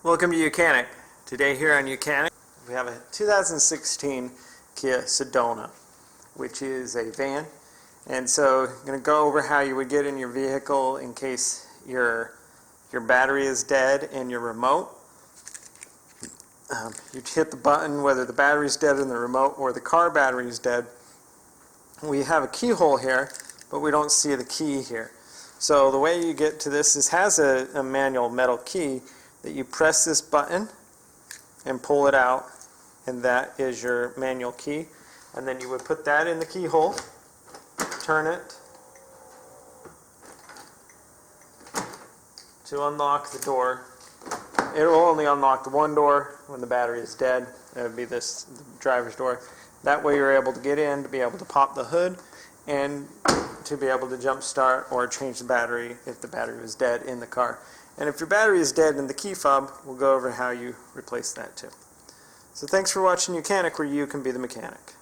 Welcome to YOUCANIC. Today here on YOUCANIC we have a 2016 Kia Sedona, which is a van. And so I'm going to go over how you would get in your vehicle in case your battery is dead and your remote. You hit the button whether the battery is dead in the remote or the car battery is dead. We have a keyhole here, but we don't see the key here. So the way you get to this is has a manual metal key that you press this button and pull it out, and that is your manual key. And then you would put that in the keyhole, turn it to unlock the door. It will only unlock the one door when the battery is dead. It would be this driver's door. That way you're able to get in, to be able to pop the hood, and to be able to jump start or change the battery if the battery was dead in the car. And if your battery is dead in the key fob, we'll go over how you replace that too. So thanks for watching YOUCANIC, where you can be the mechanic.